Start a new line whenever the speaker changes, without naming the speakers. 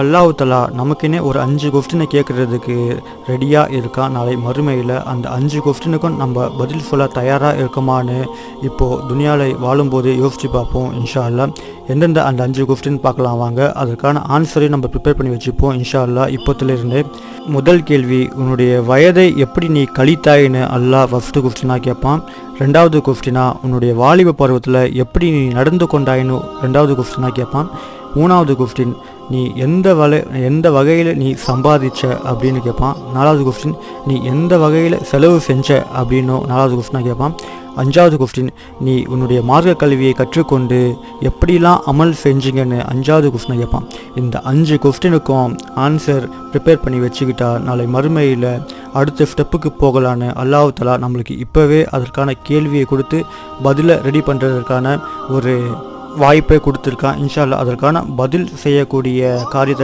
அல்லாஹ் தஆலா நமக்குன்னே ஒரு 5 கொஸ்டினை கேட்குறதுக்கு ரெடியாக இருக்கான். நாளை மறுமையில் அந்த 5 கொஸ்டினுக்கும் நம்ம பதில் சொல்ல தயாராக இருக்கோமான்னு இப்போது துனியாவில் வாழும்போது யோசித்து பார்ப்போம் இன்ஷா அல்லாஹ். எந்தெந்த அந்த 5 கொஸ்டின் பார்க்கலாம் வாங்க. அதற்கான ஆன்சரையும் நம்ம ப்ரிப்பேர் பண்ணி வச்சுப்போம் இன்ஷா அல்லாஹ் இப்போத்துலேருந்து. முதல் கேள்வி, உன்னுடைய வயதை எப்படி நீ கழித்தாயின்னு அல்லாஹ் ஃபஸ்ட்டு கொஸ்டினாக கேட்பான். ரெண்டாவது கொஸ்டினா, உன்னுடைய வாலிப பருவத்தில் எப்படி நீ நடந்து கொண்டாயின்னு ரெண்டாவது கொஸ்டினாக கேட்பான். மூணாவது கொஸ்டின், நீ எந்த வகையில் நீ சம்பாதிச்ச அப்படின்னு கேட்பான். நாலாவது கொஸ்டின், நீ எந்த வகையில் செலவு செஞ்ச அப்படின்னும் நாலாவது கொஸ்டினாக கேட்பான். அஞ்சாவது கொஸ்டின், நீ உன்னுடைய மார்க்க கல்வியை கற்றுக்கொண்டு எப்படிலாம் அமல் செஞ்சீங்கன்னு அஞ்சாவது கொஸ்டினை கேட்பான். இந்த 5 கொஸ்டினுக்கும் ஆன்சர் ப்ரிப்பேர் பண்ணி வச்சுக்கிட்டா நாளை மறுமையில் அடுத்த ஸ்டெப்புக்கு போகலான்னு அல்லாஹ் தஆலா நம்மளுக்கு இப்போவே அதற்கான கேள்வியை கொடுத்து பதிலை ரெடி பண்ணுறதுக்கான ஒரு வாய்ப்பை கொடுத்துருக்கான். இன்ஷா அல்லாஹ் அதற்கான பதில் செய்யக்கூடிய காரியத்தை